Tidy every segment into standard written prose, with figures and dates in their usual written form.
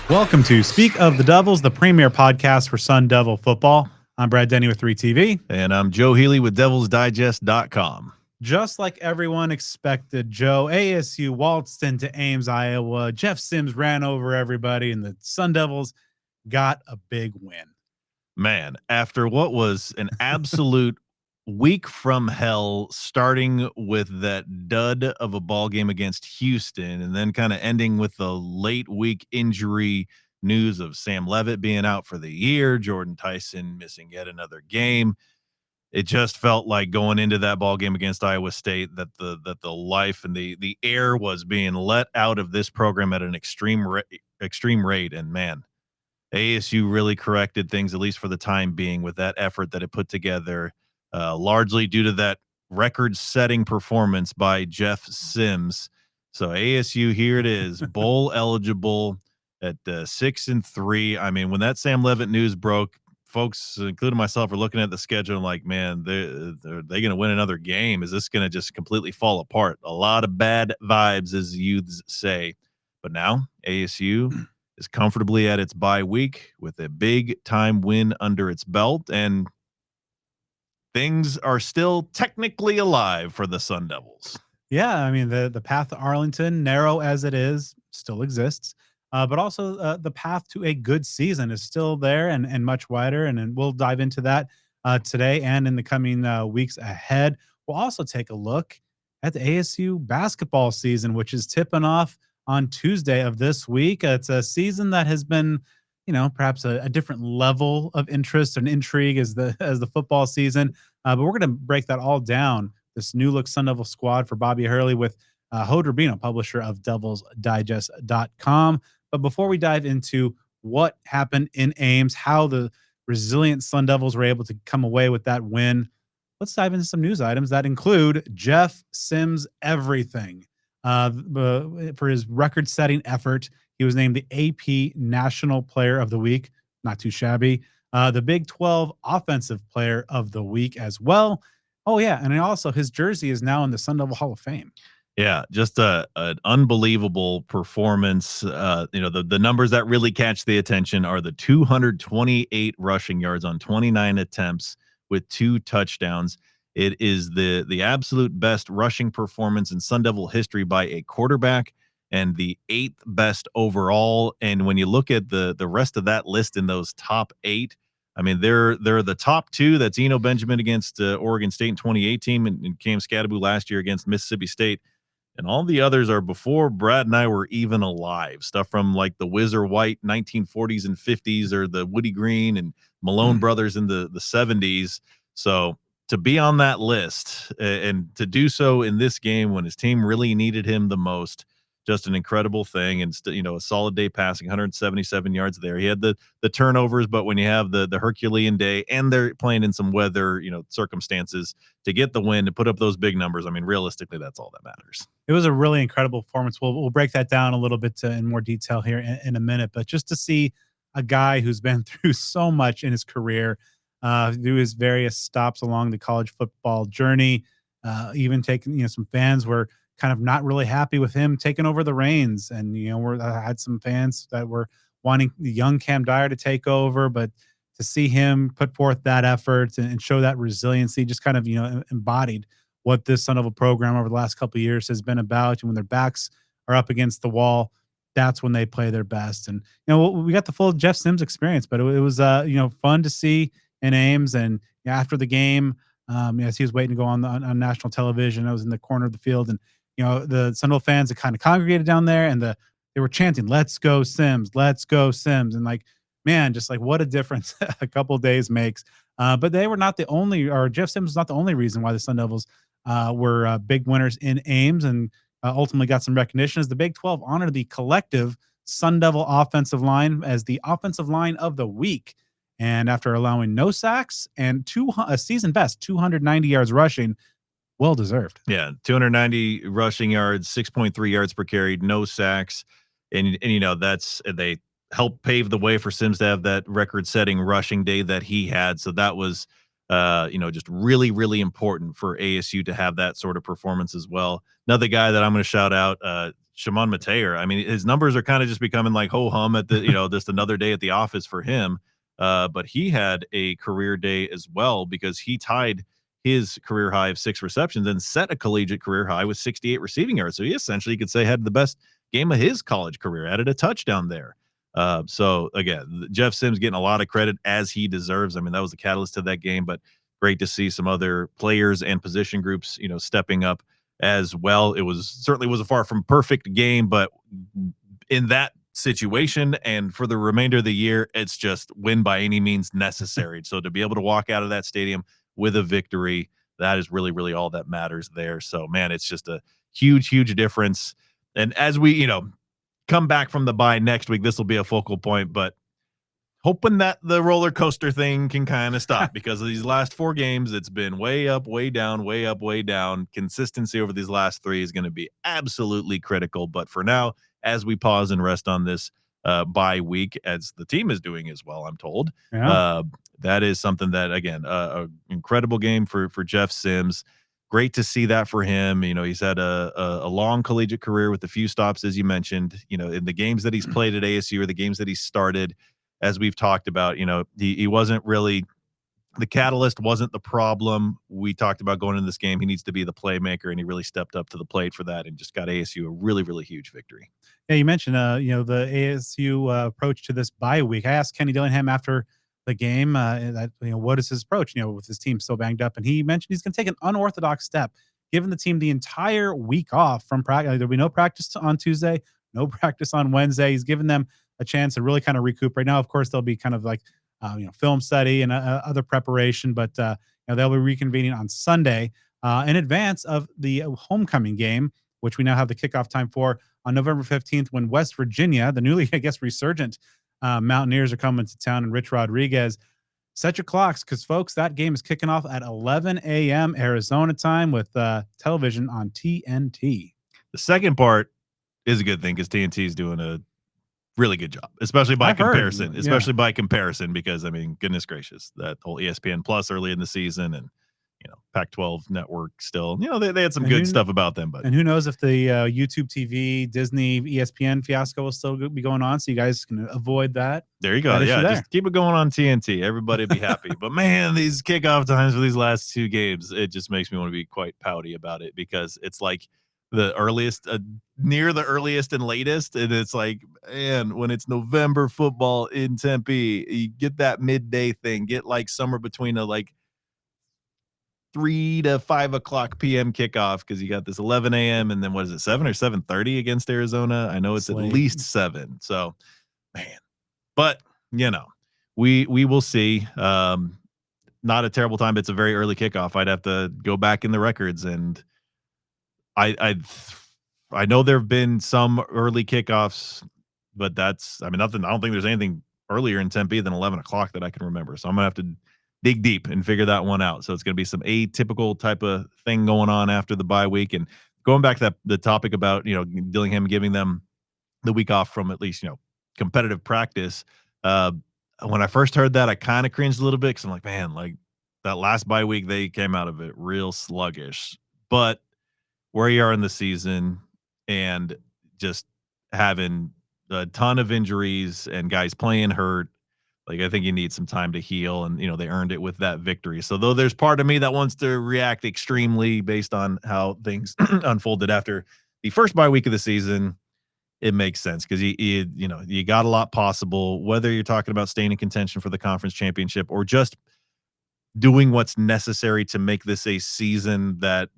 Welcome to Speak of the Devils, the premier podcast for Sun Devil football. I'm Brad Denny with 3TV. And I'm Joe Healy with DevilsDigest.com. Just like everyone expected, Joe, ASU waltzed into Ames, Iowa. Jeff Sims ran over everybody, and the Sun Devils got a big win. Man, after what was an absolute week from hell, starting with that dud of a ball game against Houston, and then kind of ending with the late week injury news of Sam Levitt being out for the year, Jordyn Tyson missing yet another game. It just felt like going into that ball game against Iowa State that the life and the air was being let out of this program at an extreme rate. And man, ASU really corrected things, at least for the time being, with that effort that it put together, largely due to that record-setting performance by Jeff Sims. So ASU, here it is, bowl eligible at 6-3. I mean, when that Sam Levitt news broke, folks, including myself, are looking at the schedule and like, man, are they going to win another game? Is this going to just completely fall apart? A lot of bad vibes, as youths say. But now ASU is comfortably at its bye week with a big time win under its belt, and things are still technically alive for the Sun Devils. Yeah, I mean, the path to Arlington, narrow as it is, still exists. But also the path to a good season is still there and much wider. And we'll dive into that today and in the coming weeks ahead. We'll also take a look at the ASU basketball season, which is tipping off on Tuesday of this week. It's a season that has been, perhaps a different level of interest and intrigue as the football season. But we're going to break that all down. This new look Sun Devil squad for Bobby Hurley with Hod Rabino, publisher of DevilsDigest.com. But before we dive into what happened in Ames, how the resilient Sun Devils were able to come away with that win, let's dive into some news items that include Jeff Sims everything. For his record-setting effort, he was named the AP National Player of the Week. Not too shabby. The Big 12 Offensive Player of the Week as well. Oh, yeah, and also his jersey is now in the Sun Devil Hall of Fame. Yeah, just an unbelievable performance. The numbers that really catch the attention are the 228 rushing yards on 29 attempts with 2 touchdowns. It is the absolute best rushing performance in Sun Devil history by a quarterback and the 8th best overall. And when you look at the rest of that list in those top 8, I mean, they're the top 2. That's Eno Benjamin against Oregon State in 2018 and Cam Scadaboo last year against Mississippi State. And all the others are before Brad and I were even alive. Stuff from like the Whizzer White 1940s and 50s, or the Woody Green and Malone brothers in the 70s. So to be on that list and to do so in this game when his team really needed him the most, just an incredible thing. And a solid day passing, 177 yards there. He had the turnovers, but when you have the Herculean day and they're playing in some weather circumstances, to get the win, to put up those big numbers, I mean, realistically, that's all that matters. It was a really incredible performance. We'll break that down a little bit in more detail here in a minute. But just to see a guy who's been through so much in his career, through his various stops along the college football journey, even taking, some fans were kind of not really happy with him taking over the reins. And, I had some fans that were wanting the young Cam Dyer to take over, but to see him put forth that effort and show that resiliency, just kind of, embodied what this Sun Devil program over the last couple of years has been about. And when their backs are up against the wall, that's when they play their best. And, we got the full Jeff Sims experience, but it was, fun to see in Ames. And after the game, as he was waiting to go on national television, I was in the corner of the field, and the Sun Devil fans that kind of congregated down there, and they were chanting, "Let's go Sims, let's go Sims," and like, man, just like what a difference a couple of days makes. But they were not the only, or Jeff Sims was not the only reason why the Sun Devils were big winners in Ames and ultimately got some recognition, as the Big 12 honored the collective Sun Devil offensive line as the offensive line of the week. And after allowing no sacks and a season best 290 yards rushing, well deserved. Yeah, 290 rushing yards, 6.3 yards per carry, no sacks, and that's, they helped pave the way for Sims to have that record-setting rushing day that he had. So that was just really, really important for ASU to have that sort of performance as well. Another guy that I'm going to shout out, Shimon Mateer. I mean, his numbers are kind of just becoming like ho hum at the just another day at the office for him. But he had a career day as well because he tied his career high of 6 receptions and set a collegiate career high with 68 receiving yards. So he essentially, you could say, had the best game of his college career, added a touchdown there. So again, Jeff Sims getting a lot of credit as he deserves. I mean, that was the catalyst to that game, but great to see some other players and position groups, stepping up as well. It was certainly was a far from perfect game, but in that situation and for the remainder of the year, it's just win by any means necessary. So to be able to walk out of that stadium with a victory, that is really, really all that matters there. So man, it's just a huge, huge difference. And as we, come back from the bye next week, this will be a focal point, but hoping that the roller coaster thing can kind of stop because of these last 4 games. It's been way up, way down, way up, way down. Consistency over these last 3 is going to be absolutely critical. But for now, as we pause and rest on this bye week, as the team is doing as well, I'm told, Yeah. that is something that, again, a incredible game for Jeff Sims. Great to see that for him. He's had a long collegiate career with a few stops, as you mentioned, in the games that he's played at ASU or the games that he started. As we've talked about, he wasn't really the catalyst, wasn't the problem. We talked about going into this game. He needs to be the playmaker, and he really stepped up to the plate for that and just got ASU a really, really huge victory. Yeah, you mentioned, the ASU approach to this bye week. I asked Kenny Dillingham after the game, that, what is his approach, with his team so banged up, and he mentioned he's going to take an unorthodox step, giving the team the entire week off from practice. There'll be no practice on Tuesday, no practice on Wednesday. He's giving them a chance to really kind of recoup. Right now, of course, they'll be kind of like, film study and other preparation, but they'll be reconvening on Sunday in advance of the homecoming game, which we now have the kickoff time for on November 15th, when West Virginia, the newly, I guess, resurgent Mountaineers, are coming to town, and Rich Rodriguez. Set your clocks, because, folks, that game is kicking off at 11 a.m. Arizona time with television on TNT. The second part is a good thing because TNT is doing a really good job, especially by I've heard, comparison, yeah. because I mean, goodness gracious, that whole ESPN Plus early in the season and, Pac-12 network still, they had some And good stuff about them, but and who knows if the YouTube TV, Disney, ESPN fiasco will still be going on, so you guys can avoid that. there you go. That issue Yeah, there. just keep it going on TNT. Everybody be happy. But man, these kickoff times for these last 2 games, it just makes me want to be quite pouty about it because it's like the earliest, near the earliest and latest. And it's like, man, when it's November football in Tempe, you get that midday thing, get like somewhere between a like 3 to 5 o'clock PM kickoff because you got this 11 a.m. and then what is it, 7 or 7:30 against Arizona? I know it's at Slate. least 7. So, man, but we will see. Not a terrible time. But it's a very early kickoff. I'd have to go back in the records, and I know there have been some early kickoffs, but that's, I mean, nothing. I don't think there's anything earlier in Tempe than 11 o'clock that I can remember. So I'm gonna have to dig deep and figure that one out. So it's gonna be some atypical type of thing going on after the bye week. And going back to the topic about Dillingham giving them the week off from at least competitive practice. Uh, when I first heard that, I kind of cringed a little bit because I'm like, man, like that last bye week, they came out of it real sluggish. But where you are in the season and just having a ton of injuries and guys playing hurt, like I think you need some time to heal, and they earned it with that victory. So though there's part of me that wants to react extremely based on how things unfolded after the first bye week of the season, it makes sense because you got a lot possible, whether you're talking about staying in contention for the conference championship or just doing what's necessary to make this a season that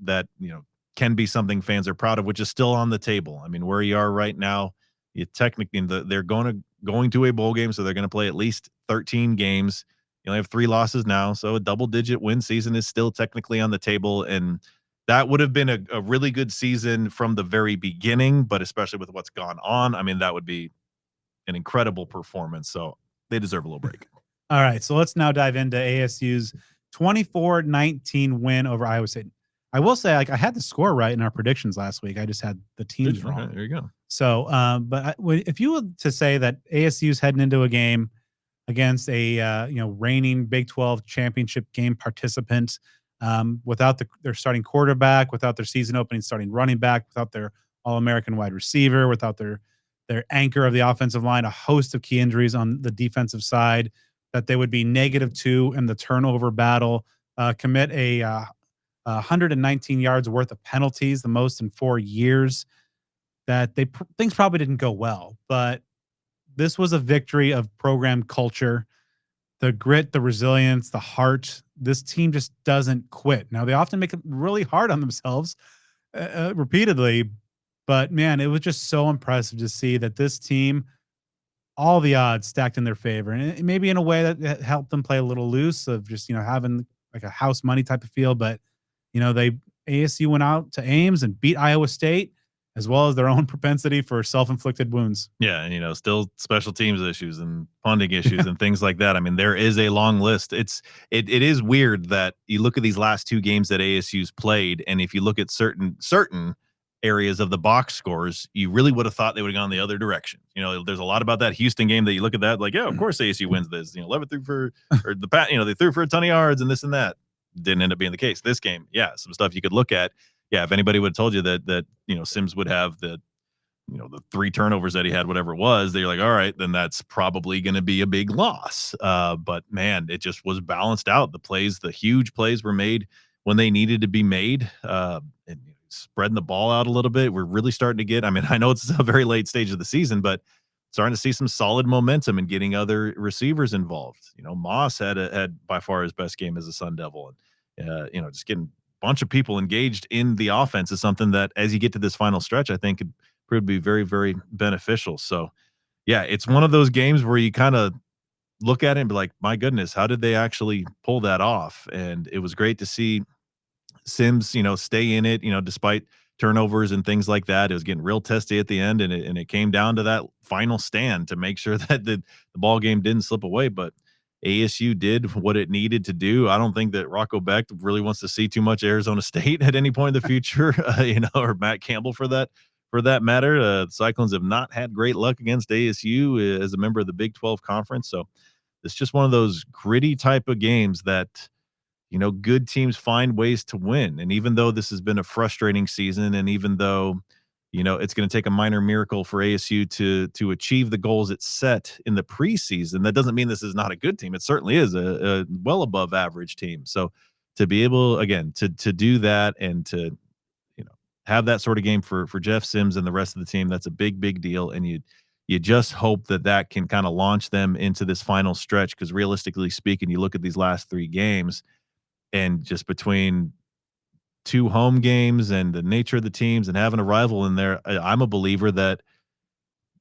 can be something fans are proud of, which is still on the table. I mean, where you are right now, you technically they're going to a bowl game, so they're going to play at least 13 games. You only have 3 losses now, so a double-digit win season is still technically on the table, and that would have been a really good season from the very beginning, but especially with what's gone on, I mean, that would be an incredible performance. So they deserve a little break. All right, so let's now dive into ASU's 24-19 win over Iowa State. I will say, like, I had the score right in our predictions last week. I just had the teams wrong. Okay, there you go. So, but if you were to say that ASU's heading into a game against a reigning Big 12 championship game participant, without their starting quarterback, without their season opening starting running back, without their All-American wide receiver, without their anchor of the offensive line, a host of key injuries on the defensive side, that they would be -2 in the turnover battle, commit 119 yards worth of penalties, the most in 4 years. That things probably didn't go well, but this was a victory of program culture, the grit, the resilience, the heart. This team just doesn't quit. Now they often make it really hard on themselves repeatedly, but man, it was just so impressive to see that this team, all the odds stacked in their favor, and maybe in a way that helped them play a little loose of just having like a house money type of feel. But they ASU went out to Ames and beat Iowa State, as well as their own propensity for self-inflicted wounds. Yeah, and still special teams issues and punting issues and things like that. I mean, there is a long list. It is weird that you look at these last two games that ASU's played, and if you look at certain areas of the box scores, you really would have thought they would have gone the other direction. There's a lot about that Houston game that you look at that like, yeah, of course ASU wins this. 11 threw for or the pat, they threw for a ton of yards and this and that. Didn't end up being the case. This game, yeah, some stuff you could look at. Yeah, if anybody would have told you that Sims would have the 3 turnovers that he had, whatever it was, they're like, all right, then that's probably going to be a big loss. But man, it just was balanced out. The huge plays were made when they needed to be made, and spreading the ball out a little bit. We're really starting to get, I know it's a very late stage of the season, but starting to see some solid momentum and getting other receivers involved. Moss had by far his best game as a Sun Devil. And, just getting a bunch of people engaged in the offense is something that as you get to this final stretch, I think could prove to be very, very beneficial. So yeah, it's one of those games where you kind of look at it and be like, my goodness, how did they actually pull that off? And it was great to see Sims, stay in it, despite turnovers and things like that. It was getting real testy at the end, and it came down to that final stand to make sure that the ball game didn't slip away. But ASU did what it needed to do. I don't think that Rocco Beck really wants to see too much Arizona State at any point in the future, or Matt Campbell for that matter. The Cyclones have not had great luck against ASU as a member of the Big 12 conference. So it's just one of those gritty type of games that, good teams find ways to win. And even though this has been a frustrating season, and even though, it's going to take a minor miracle for ASU to achieve the goals it set in the preseason, that doesn't mean this is not a good team. It certainly is a well above average team. So to be able, again, to do that and to, have that sort of game for Jeff Sims and the rest of the team, that's a big, big deal. And you just hope that can kind of launch them into this final stretch. Because realistically speaking, you look at these last 3 games, and just between 2 home games and the nature of the teams and having a rival in there, I'm a believer that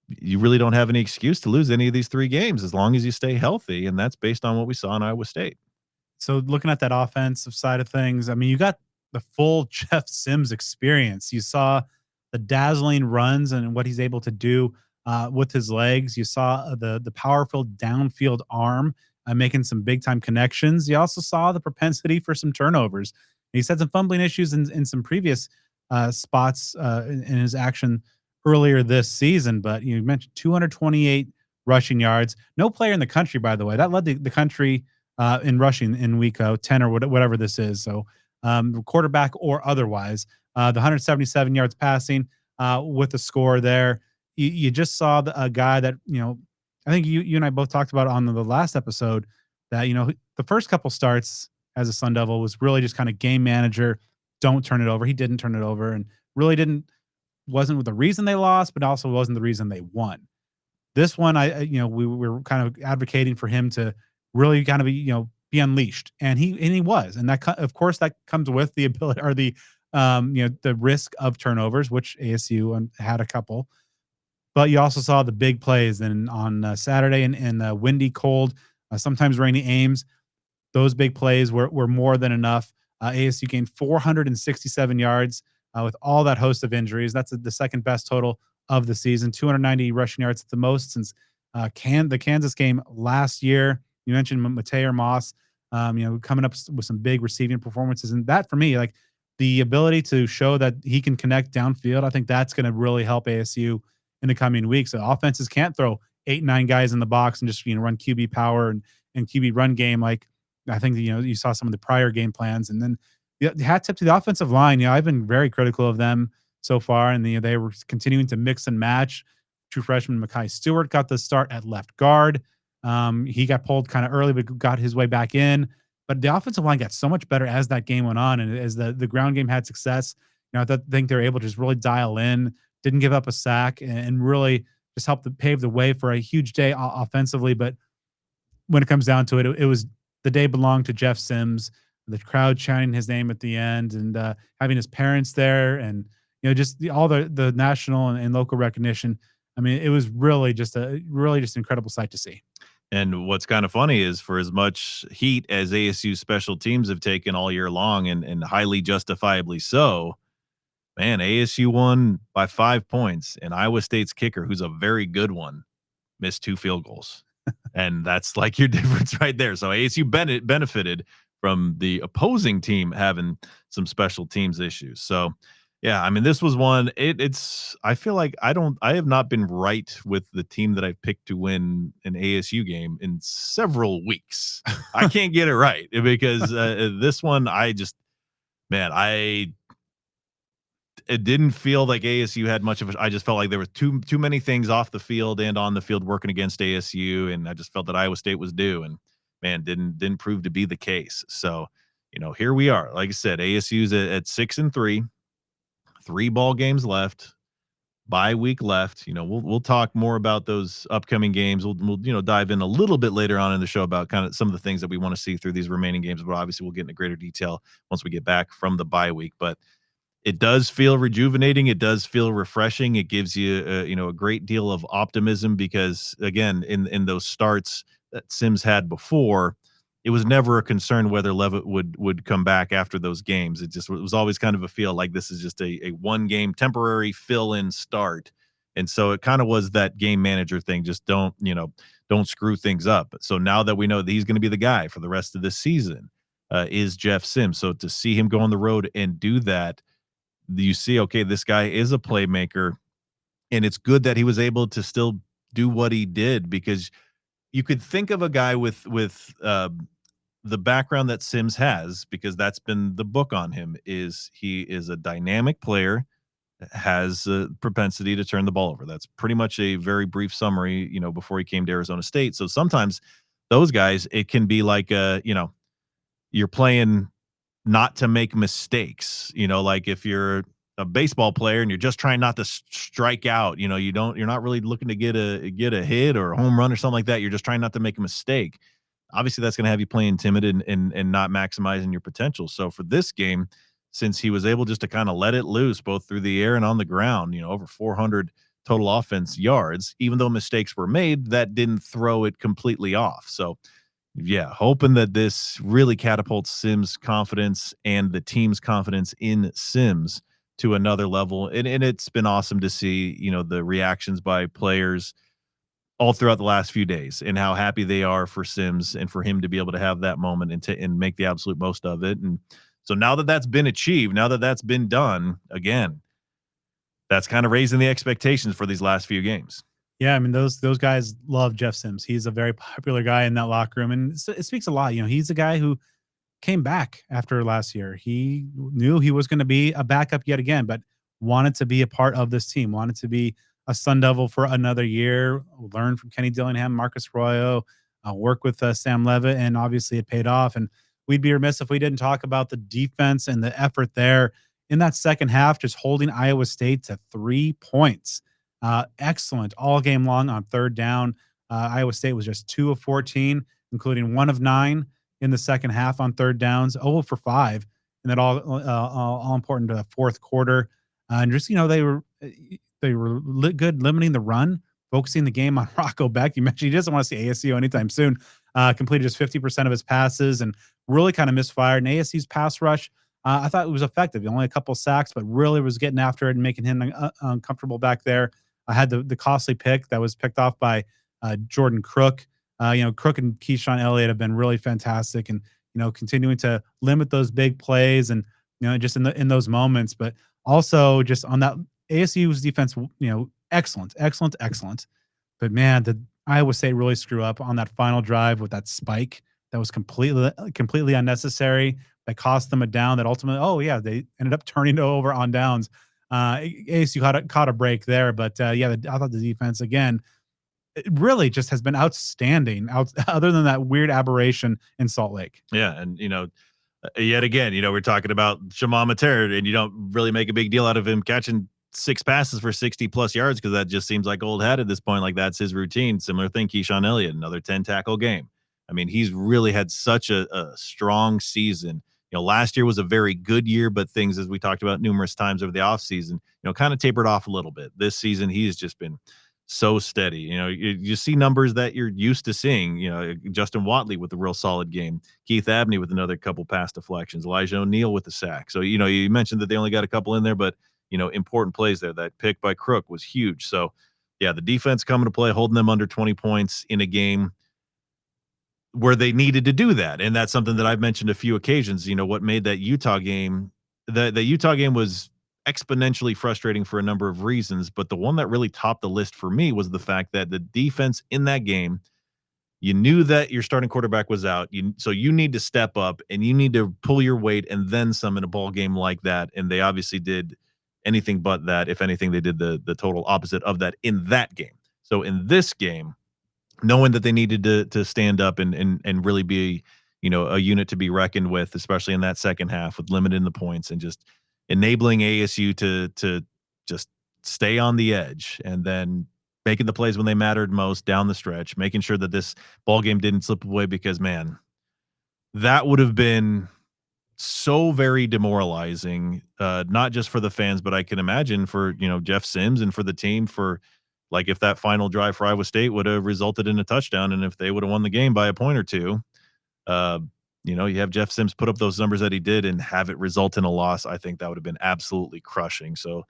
you really don't have any excuse to lose any of these 3 games as long as you stay healthy. And that's based on what we saw in Iowa State. So looking at that offensive side of things, you got the full Jeff Sims experience. You saw the dazzling runs and what he's able to do with his legs. You saw the powerful downfield arm making some big time connections. You also saw the propensity for some turnovers. He's had some fumbling issues in some previous spots in his action earlier this season, but you mentioned 228 rushing yards. No player in the country, by the way, that led the country in rushing in week 10 or whatever this is. So quarterback or otherwise, the 177 yards passing with the score there. You just saw a guy that, I think you and I both talked about on the last episode that, the first couple starts as a Sun Devil was really just kind of game manager. Don't turn it over. He didn't turn it over, and really wasn't the reason they lost, but also wasn't the reason they won. This one, we were kind of advocating for him to really kind of be unleashed, and he was, and that of course that comes with the ability or the the risk of turnovers, which ASU had a couple. But you also saw the big plays on Saturday in windy, cold, sometimes rainy Ames. Those big plays were more than enough. ASU gained 467 yards with all that host of injuries. That's the second best total of the season. 290 rushing yards at the most since the Kansas game last year. You mentioned Mateo Moss, coming up with some big receiving performances, and that for me, like the ability to show that he can connect downfield, I think that's going to really help ASU in the coming weeks. So offenses can't throw 8-9 guys in the box and just run QB power and QB run game like I think you saw some of the prior game plans. And then the hat tip to the offensive line. I've been very critical of them so far, and they were continuing to mix and match. True freshman Makai Stewart got the start at left guard. He got pulled kind of early, but got his way back in. But the offensive line got so much better as that game went on, and as the ground game had success. I think they were able to just really dial in, didn't give up a sack, and really just helped to pave the way for a huge day offensively. But when it comes down to it, it was the day belonged to Jeff Sims. The crowd chanting his name at the end, and having his parents there, and just all the national and local recognition. I mean, it was really just an incredible sight to see. And what's kind of funny is for as much heat as ASU special teams have taken all year long, and highly justifiably so, man, ASU won by 5 points, and Iowa State's kicker, who's a very good one, missed 2 field goals. And that's like your difference right there. So ASU benefited from the opposing team having some special teams issues. So yeah, I mean, this was one. It's. I feel like I have not been right with the team that I've picked to win an ASU game in several weeks. I can't get it right because this one, man, it didn't feel like ASU had much of a. I just felt like there was too many things off the field and on the field working against ASU, and I just felt that Iowa State was due, and man, didn't prove to be the case. So, here we are. Like I said, ASU's at 6-3, 3 ball games left, bye week left. We'll talk more about those upcoming games. We'll dive in a little bit later on in the show about kind of some of the things that we want to see through these remaining games, but obviously we'll get into greater detail once we get back from the bye week. But it does feel rejuvenating. It does feel refreshing. It gives you, a great deal of optimism because, again, in those starts that Sims had before, it was never a concern whether Levitt would come back after those games. It was always kind of a feel like this is just a one game temporary fill in start, and so it kind of was that game manager thing. Just don't screw things up. So now that we know that he's going to be the guy for the rest of this season, is Jeff Sims. So to see him go on the road and do that, you see, okay, this guy is a playmaker, and it's good that he was able to still do what he did, because you could think of a guy with the background that Sims has, because that's been the book on him, is he is a dynamic player, has a propensity to turn the ball over. That's pretty much a very brief summary, before he came to Arizona State. So sometimes those guys, it can be like, you're playing not to make mistakes, like if you're a baseball player and you're just trying not to strike out, you're not really looking to get a hit or a home run or something like that. You're just trying not to make a mistake. Obviously that's going to have you playing timid and not maximizing your potential. So for this game, since he was able just to kind of let it loose both through the air and on the ground, over 400 total offense yards, even though mistakes were made, that didn't throw it completely off. So yeah, hoping that this really catapults Sims' confidence and the team's confidence in Sims to another level. And it's been awesome to see, the reactions by players all throughout the last few days and how happy they are for Sims and for him to be able to have that moment and make the absolute most of it. And so now that that's been achieved, now that that's been done, again, that's kind of raising the expectations for these last few games. Yeah, I mean those guys love Jeff Sims. He's a very popular guy in that locker room, and it speaks a lot. He's a guy who came back after last year. He knew he was going to be a backup yet again, but wanted to be a part of this team. Wanted to be a Sun Devil for another year. Learn from Kenny Dillingham, Marcus Arroyo, work with Sam Levitt, and obviously it paid off. And we'd be remiss if we didn't talk about the defense and the effort there in that second half, just holding Iowa State to 3 points. Excellent all game long on third down. Iowa State was just 2 of 14, including 1 of 9 in the second half on third downs, 0 for 5, and that all important fourth quarter. And just they were good limiting the run, focusing the game on Rocco Beck. You mentioned he doesn't want to see ASU anytime soon. Completed just 50% of his passes and really kind of misfired. And ASU's pass rush, I thought it was effective. Only a couple sacks, but really was getting after it and making him uncomfortable back there. I had the costly pick that was picked off by Jordyn Crook. Crook and Keyshawn Elliott have been really fantastic, and continuing to limit those big plays and just in those moments, but also just on that ASU's defense, excellent, excellent, excellent. But man, did Iowa State really screw up on that final drive with that spike that was completely unnecessary, that cost them a down that ultimately, they ended up turning it over on downs. ASU caught a break there, but yeah, I thought the defense again it really just has been outstanding. Other than that weird aberration in Salt Lake. Yeah, and yet again, we're talking about Shema Mater, and you don't really make a big deal out of him catching 6 passes for 60+ yards because that just seems like old hat at this point. Like that's his routine. Similar thing, Keyshawn Elliott, another 10-tackle game. I mean, he's really had such a strong season. Last year was a very good year, but things, as we talked about numerous times over the offseason, kind of tapered off a little bit. This season, he's just been so steady. You see numbers that you're used to seeing. Justin Watley with a real solid game, Keith Abney with another couple pass deflections, Elijah O'Neal with the sack. So you mentioned that they only got a couple in there, but important plays there. That pick by Crook was huge. So yeah, the defense coming to play, holding them under 20 points in a game where they needed to do that, and that's something that I've mentioned a few occasions. What made that Utah game, the Utah game was exponentially frustrating for a number of reasons, but the one that really topped the list for me was the fact that the defense in that game, you knew that your starting quarterback was out, so you need to step up and you need to pull your weight and then some in a ball game like that, and they obviously did anything but that. If anything, they did the total opposite of that in that game. So in this game, knowing that they needed to stand up and really be, a unit to be reckoned with, especially in that second half with limiting the points and just enabling ASU to just stay on the edge and then making the plays when they mattered most down the stretch, making sure that this ball game didn't slip away, because man, that would have been so very demoralizing, not just for the fans, but I can imagine for, Jeff Sims and for the team, for like if that final drive for Iowa State would have resulted in a touchdown and if they would have won the game by a point or two, uh, you have Jeff Sims put up those numbers that he did and have it result in a loss. I think that would have been absolutely crushing. So,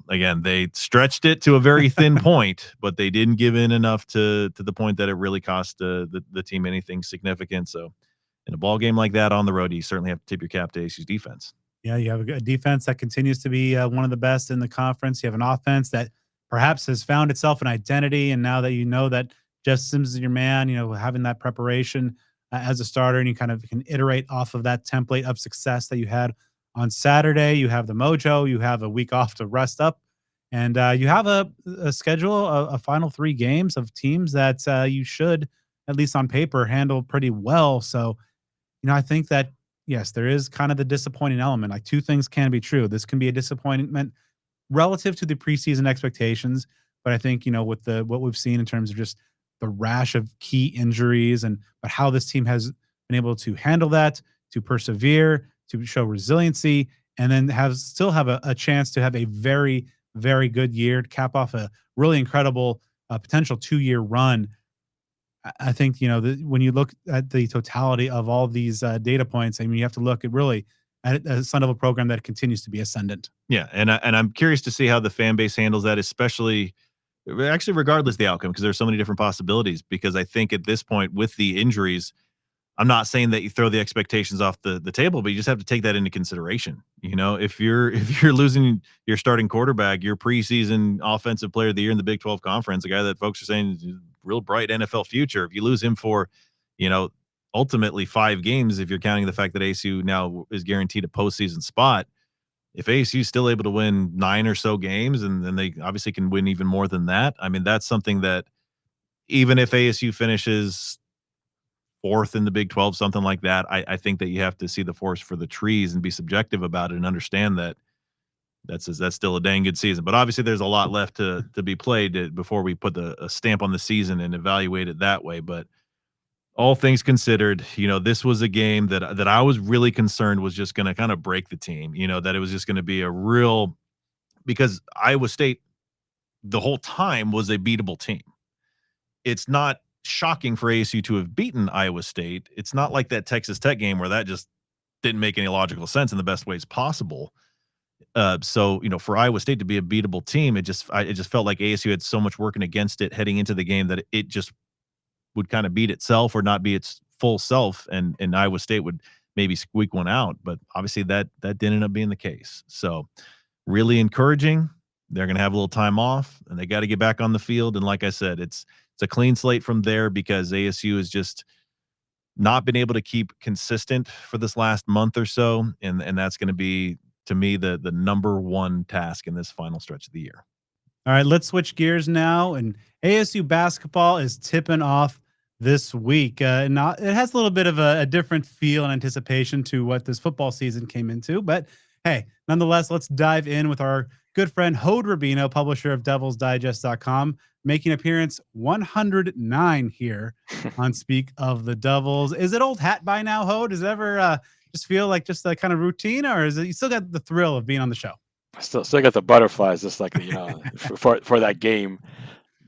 again, they stretched it to a very thin point, but they didn't give in enough to the point that it really cost the team anything significant. So in a ball game like that on the road, you certainly have to tip your cap to ASU's defense. Yeah, you have a good defense that continues to be one of the best in the conference. You have an offense that perhaps has found itself an identity, and now that you know that Jeff Sims is your man, having that preparation as a starter, and you kind of can iterate off of that template of success that you had on Saturday. You have the mojo. You have a week off to rest up, and you have a schedule, a final 3 games of teams that you should, at least on paper, handle pretty well. So I think that yes, there is kind of the disappointing element. Like two things can be true. This can be a disappointment relative to the preseason expectations, but I think with the what we've seen in terms of just the rash of key injuries and but how this team has been able to handle that, to persevere, to show resiliency, and then still have a chance to have a very very good year to cap off a really incredible potential 2-year run. I think when you look at the totality of all these data points, I mean, you have to look at really at a Sun Devil program that continues to be ascendant. Yeah, and I'm curious to see how the fan base handles that, especially actually regardless of the outcome, because there's so many different possibilities. Because I think at this point with the injuries, I'm not saying that you throw the expectations off the table, but you just have to take that into consideration. If you're losing your starting quarterback, your preseason offensive player of the year in the Big 12 conference, a guy that folks are saying is a real bright NFL future, if you lose him for, ultimately 5 games, if you're counting the fact that ASU now is guaranteed a postseason spot, if ASU is still able to win 9 or so games, and then they obviously can win even more than that, I mean, that's something that even if ASU finishes 4th in the Big 12, something like that, I think that you have to see the forest for the trees and be subjective about it and understand that that's still a dang good season. But obviously, there's a lot left to be played before we put a stamp on the season and evaluate it that way. But all things considered, this was a game that I was really concerned was just going to kind of break the team. That it was just going to be a real, because Iowa State the whole time was a beatable team. It's not shocking for ASU to have beaten Iowa State. It's not like that Texas Tech game where that just didn't make any logical sense in the best ways possible. So for Iowa State to be a beatable team, it just felt like ASU had so much working against it heading into the game that it just would kind of beat itself or not be its full self, and Iowa State would maybe squeak one out. But obviously that didn't end up being the case. So really encouraging. They're going to have a little time off, and they got to get back on the field. And like I said, it's a clean slate from there, because ASU has just not been able to keep consistent for this last month or so, and that's going to be to me the number one task in this final stretch of the year. All right, let's switch gears now. And ASU basketball is tipping off this week. It has a little bit of a different feel and anticipation to what this football season came into. But hey, nonetheless, let's dive in with our good friend Hod Rabino, publisher of DevilsDigest.com, making appearance 109 here on Speak of the Devils. Is it old hat by now, Hod? Does it ever just feel like just a kind of routine, or is it you still got the thrill of being on the show? I still got the butterflies, just like for that game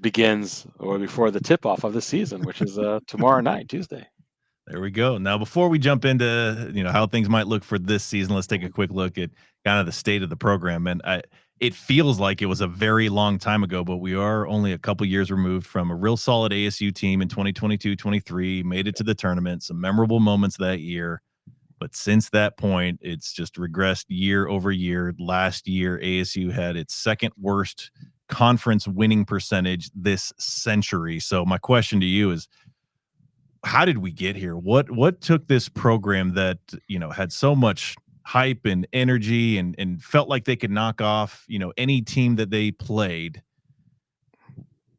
begins or before the tip off of the season, which is tomorrow night, Tuesday. There we go. Now, before we jump into how things might look for this season, let's take a quick look at kind of the state of the program. And it feels like it was a very long time ago, but we are only a couple years removed from a real solid ASU team in 2022-23, made it to the tournament, some memorable moments that year. But since that point, it's just regressed year over year. Last year, ASU had its second worst conference winning percentage this century. So my question to you is, how did we get here? What took this program that, had so much hype and energy and felt like they could knock off, any team that they played?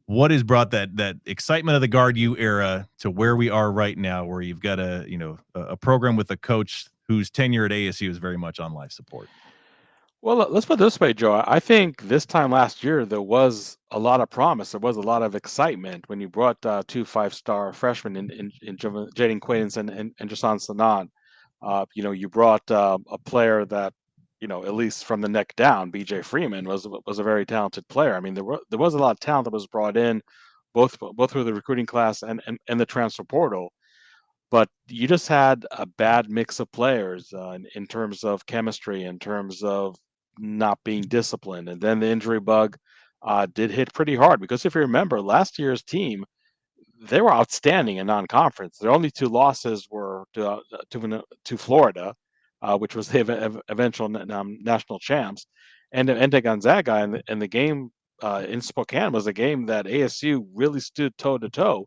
What has brought that excitement of the Guard U era to where we are right now, where you've got a program with a coach whose tenure at ASU is very much on life support? Well, let's put it this way, Joe. I think this time last year there was a lot of promise. There was a lot of excitement when you brought two five-star freshmen in Jordyn Quaidens and Jason Sanan. You brought a player that, at least from the neck down, BJ Freeman was a very talented player. I mean, there was a lot of talent that was brought in, both through the recruiting class and the transfer portal. But you just had a bad mix of players in terms of chemistry, in terms of not being disciplined. And then the injury bug did hit pretty hard because if you remember last year's team, they were outstanding in non-conference. Their only two losses were to Florida, which was the eventual national champs, and to Gonzaga. And the game in Spokane was a game that ASU really stood toe to toe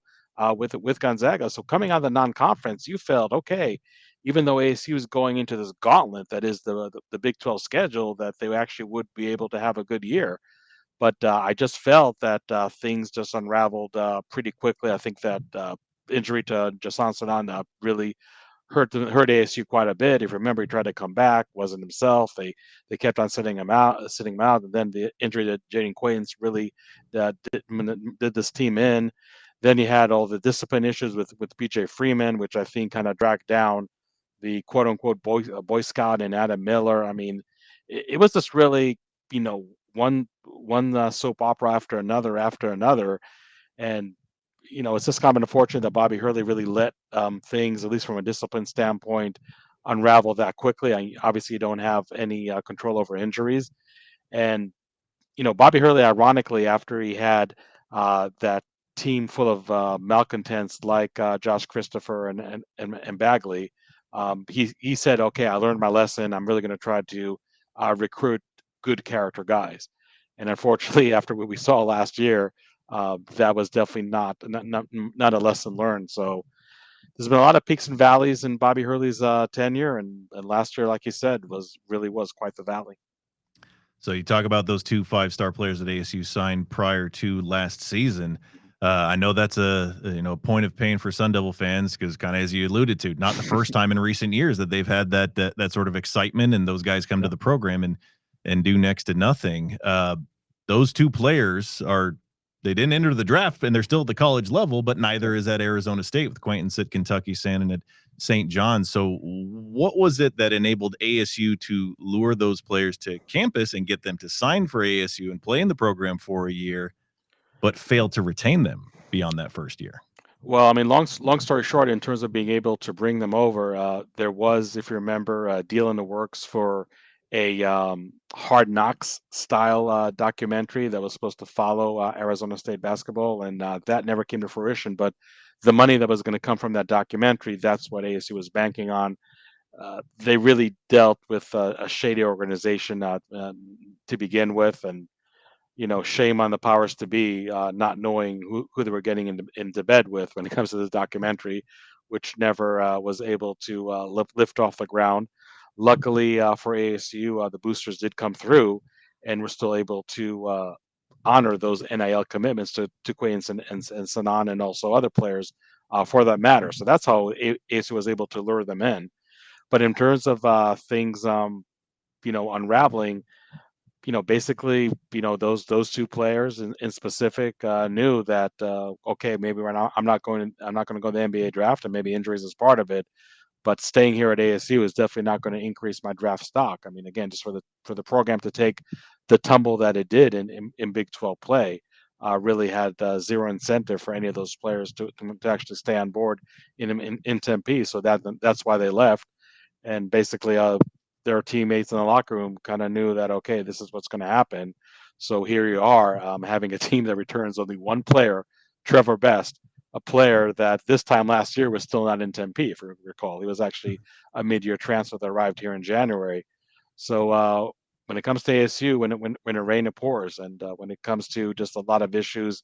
with Gonzaga. So coming out of the non-conference, you felt okay, even though ASU is going into this gauntlet that is the Big 12 schedule, that they actually would be able to have a good year. But I just felt that things just unraveled pretty quickly. I think that injury to Jason Sanan really hurt ASU quite a bit. If you remember, he tried to come back, wasn't himself. They kept on sitting him out, and then the injury to Jordyn Quaidens really did this team in. Then you had all the discipline issues with BJ Freeman, which I think kind of dragged down the quote unquote Boy Scout and Adam Miller. I mean, it was just really, one soap opera after another, and it's just kind of unfortunate that Bobby Hurley really let things, at least from a discipline standpoint, unravel that quickly. Obviously, you don't have any control over injuries, and Bobby Hurley, ironically, after he had that team full of malcontents like Josh Christopher and Bagley, he said, "Okay, I learned my lesson. I'm really going to try to recruit good character guys." And unfortunately, after what we saw last year, that was definitely not a lesson learned. So there's been a lot of peaks and valleys in Bobby Hurley's tenure, and last year, like you said, was quite the valley. So you talk about those two five-star players that ASU signed prior to last season. I know that's a point of pain for Sun Devil fans because, kind of as you alluded to, not the first time in recent years that they've had that sort of excitement and those guys come to the program and do next to nothing. Those two players they didn't enter the draft and they're still at the college level, but neither is at Arizona State with Quaintance at Kentucky, Sandin at St. John's. So what was it that enabled ASU to lure those players to campus and get them to sign for ASU and play in the program for a year, but failed to retain them beyond that first year? Well, I mean, long story short, in terms of being able to bring them over, there was, if you remember, a deal in the works for a Hard Knocks style documentary that was supposed to follow Arizona State basketball, and that never came to fruition. But the money that was going to come from that documentary, that's what ASU was banking on. They really dealt with a shady organization to begin with, and shame on the powers to be not knowing who they were getting into bed with when it comes to this documentary, which never was able to lift off the ground. Luckily for ASU, the boosters did come through, and were still able to honor those NIL commitments to Quay and Sanan and also other players for that matter. So that's how ASU was able to lure them in. But in terms of things, unraveling, basically, those two players in specific knew that okay, maybe I'm not going to go to the NBA draft, and maybe injuries is part of it. But staying here at ASU is definitely not going to increase my draft stock. I mean, again, just for the program to take the tumble that it did in Big 12 play, really had zero incentive for any of those players to actually stay on board in Tempe. So that's why they left. And basically, their teammates in the locker room kind of knew that, okay, this is what's going to happen. So here you are, having a team that returns only one player, Trevor Best, a player that this time last year was still not in Tempe, if you recall. He was actually a mid-year transfer that arrived here in January. So when it comes to ASU, when it rains, it pours, and when it comes to just a lot of issues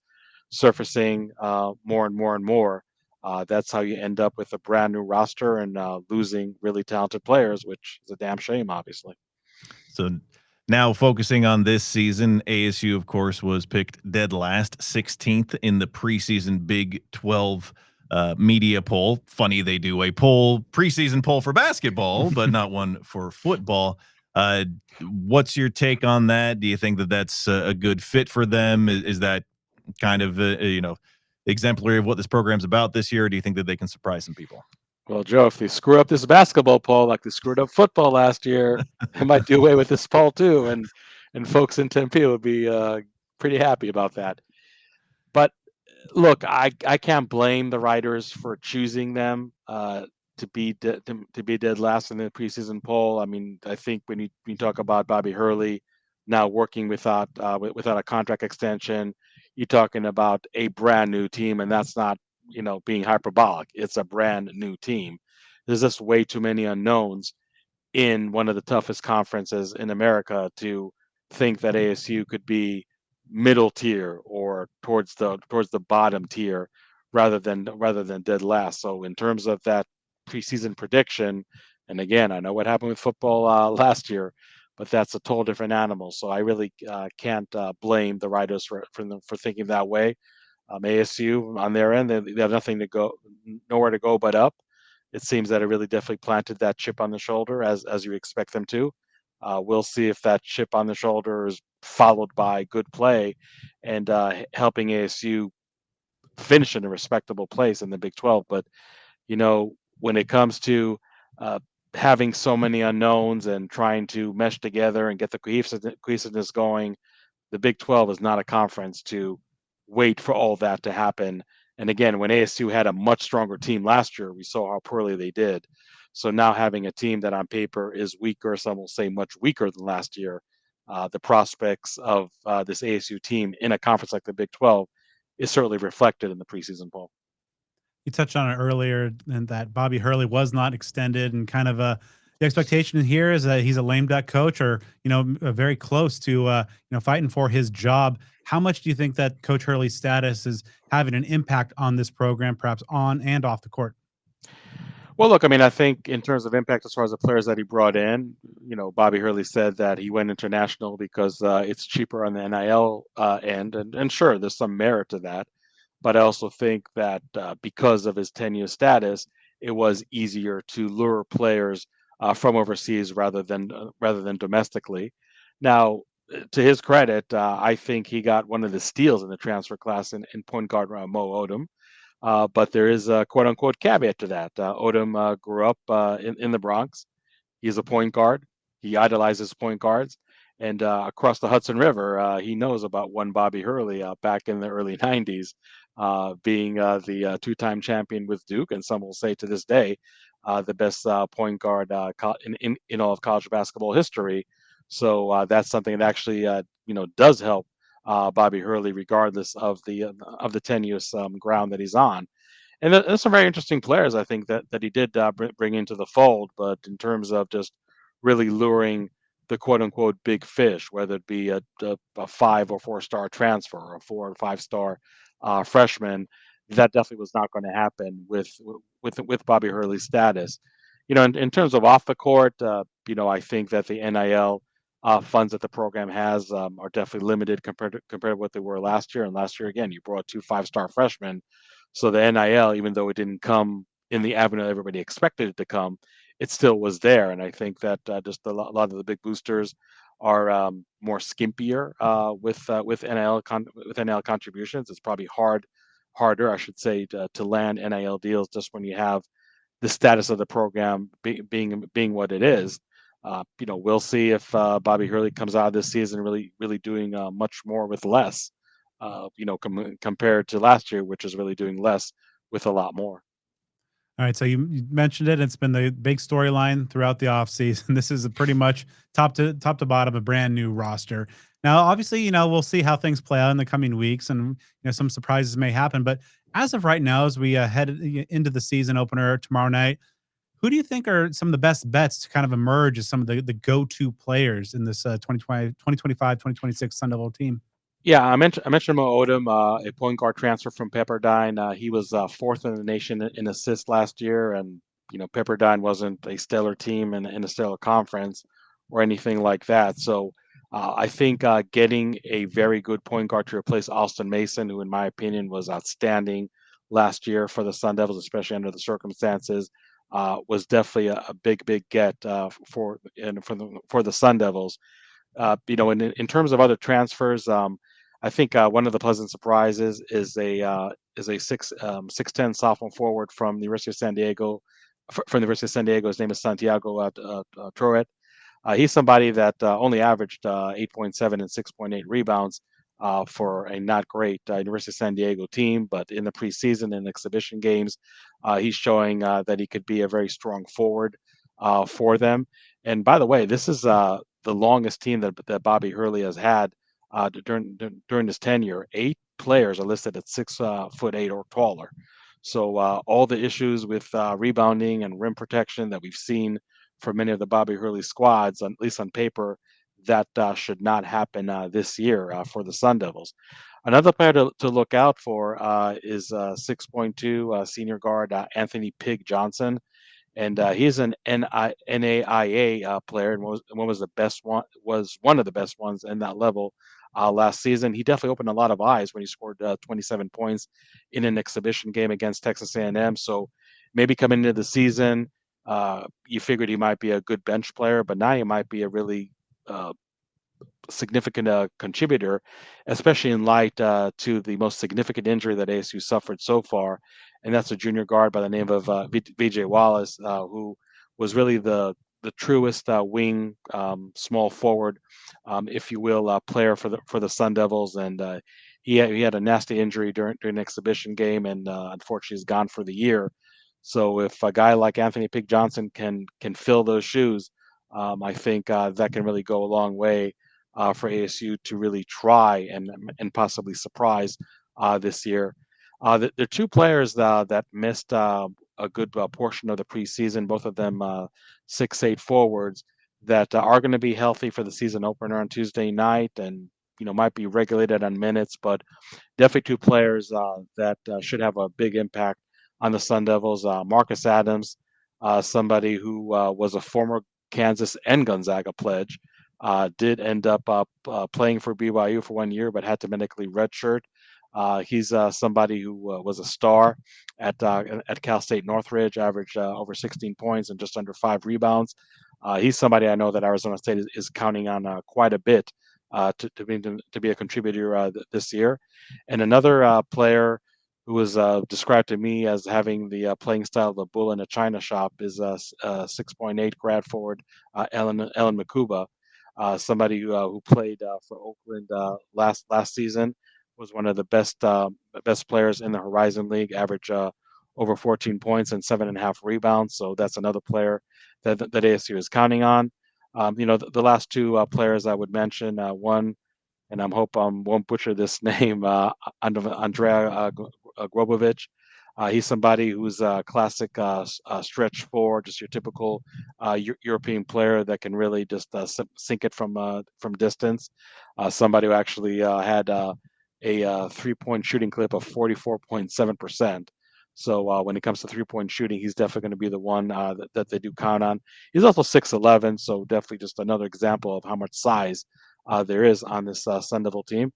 surfacing more and more and more, that's how you end up with a brand new roster and losing really talented players, which is a damn shame, obviously. So now focusing on this season, ASU, of course, was picked dead last, 16th in the preseason Big 12 media poll. Funny, they do a preseason poll for basketball, but not one for football. What's your take on that? Do you think that that's a good fit for them? Is that kind of exemplary of what this program's about this year? Or do you think that they can surprise some people? Well, Joe, if they screw up this basketball poll like they screwed up football last year, they might do away with this poll too, and folks in Tempe would be pretty happy about that. But look, I can't blame the writers for choosing them to be dead last in the preseason poll. I mean, I think when you talk about Bobby Hurley now working without a contract extension, you're talking about a brand new team, and that's not being hyperbolic. It's a brand new team. There's just way too many unknowns in one of the toughest conferences in America to think that ASU could be middle tier or towards the bottom tier rather than dead last. So in terms of that preseason prediction, and again, I know what happened with football last year, but that's a total different animal. So I really can't blame the writers for thinking that way. ASU on their end, they have nowhere to go but up. It seems that it really definitely planted that chip on the shoulder as you expect them to. We'll see if that chip on the shoulder is followed by good play and helping ASU finish in a respectable place in the Big 12. But when it comes to uh, having so many unknowns and trying to mesh together and get the cohesiveness going, the Big 12 is not a conference to wait for all that to happen. And again, when ASU had a much stronger team last year, we saw how poorly they did. So now having a team that on paper is weaker, some will say much weaker than last year, the prospects of this ASU team in a conference like the Big 12 is certainly reflected in the preseason poll. You touched on it earlier, and that Bobby Hurley was not extended, and kind of the expectation here is that he's a lame duck coach, or very close to fighting for his job. How much do you think that Coach Hurley's status is having an impact on this program, perhaps on and off the court? Well, look, I mean, I think in terms of impact as far as the players that he brought in, Bobby Hurley said that he went international because it's cheaper on the NIL end, and sure, there's some merit to that. But I also think that because of his tenure status, it was easier to lure players from overseas rather than domestically. Now, to his credit, I think he got one of the steals in the transfer class in point guard Mo Odom. But there is a quote unquote caveat to that. Odom grew up in the Bronx. He's a point guard. He idolizes point guards. And across the Hudson River, he knows about one Bobby Hurley back in the early 90s, being the two-time champion with Duke. And some will say to this day, the best point guard in all of college basketball history. So that's something that actually, does help Bobby Hurley, regardless of the tenuous ground that he's on. And there's some very interesting players I think that he did bring into the fold. But in terms of just really luring the quote unquote big fish, whether it be a 5 or 4 star transfer or a 4 or 5 star freshman, that definitely was not going to happen with Bobby Hurley's status. In terms of off the court, I think that the NIL funds that the program has are definitely limited compared to what they were last year. And last year, again, you brought two five-star freshmen, so the NIL, even though it didn't come in the avenue everybody expected it to come, it still was there. And I think that just a lot of the big boosters are more skimpier with NIL contributions. It's probably harder, I should say, to land NIL deals just when you have the status of the program being what it is. We'll see if Bobby Hurley comes out of this season really doing much more with less. Compared to last year, which is really doing less with a lot more. All right, so you mentioned it. It's been the big storyline throughout the offseason. This is a pretty much top to bottom a brand new roster. Now, obviously, we'll see how things play out in the coming weeks, and some surprises may happen. But as of right now, as we head into the season opener tomorrow night, who do you think are some of the best bets to kind of emerge as some of the go-to players in this 2026 Sun Devil team? Yeah, I mentioned Mo Odom, a point guard transfer from Pepperdine. He was fourth in the nation in assists last year, and Pepperdine wasn't a stellar team in a stellar conference or anything like that. So I think getting a very good point guard to replace Austin Mason, who in my opinion was outstanding last year for the Sun Devils, especially under the circumstances, was definitely a big get for the Sun Devils. In terms of other transfers, I think one of the pleasant surprises is a 6'10" sophomore forward from the University of San Diego. From the University of San Diego, his name is Santiago Troet. He's somebody that only averaged 8.7 and 6.8 rebounds for a not great University of San Diego team, but in the preseason and exhibition games, he's showing that he could be a very strong forward for them. And by the way, this is the longest team that Bobby Hurley has had during his tenure. 8 players are listed at 6'8" or taller. So all the issues with rebounding and rim protection that we've seen for many of the Bobby Hurley squads, at least on paper, that should not happen this year for the Sun Devils. Another player to look out for is 6.2 senior guard Anthony Pig Johnson, and he's an NAIA player, and was one of the best ones in that level last season. He definitely opened a lot of eyes when he scored 27 points in an exhibition game against Texas A&M. So maybe coming into the season, you figured he might be a good bench player, but now he might be a really significant contributor, especially in light to the most significant injury that ASU suffered so far, and that's a junior guard by the name of VJ Wallace, who was really the truest wing small forward, if you will, player for the Sun Devils, and he had a nasty injury during an exhibition game, and unfortunately is gone for the year. So if a guy like Anthony Pig Johnson can fill those shoes, I think that can really go a long way for ASU to really try and possibly surprise this year. There are 2 players that missed a good portion of the preseason, both of them 6'8" forwards that are going to be healthy for the season opener on Tuesday night, and might be regulated on minutes, but definitely 2 players that should have a big impact on the Sun Devils. Marcus Adams, somebody who was a former Kansas and Gonzaga pledge, did end up playing for BYU for 1 year, but had to medically redshirt. He's somebody who was a star at Cal State Northridge, averaged over 16 points and just under 5 rebounds. He's somebody I know that Arizona State is counting on quite a bit to be a contributor this year. And another player who was described to me as having the playing style of a bull in a china shop is 6.8 grad forward Ellen Makuba, somebody who played for Oakland last season, was one of the best players in the Horizon League, average over 14 points and 7.5 rebounds. So that's another player that ASU is counting on. The last 2 players I would mention, one, and I hope I won't butcher this name, Andrea Grobovich. He's somebody who's a classic stretch four, just your typical European player that can really just sink it from distance. Somebody who actually had a 3-point shooting clip of 44.7%. So when it comes to 3-point shooting, he's definitely going to be the one that they do count on. He's also 6'11", so definitely just another example of how much size there is on this Sun Devil team.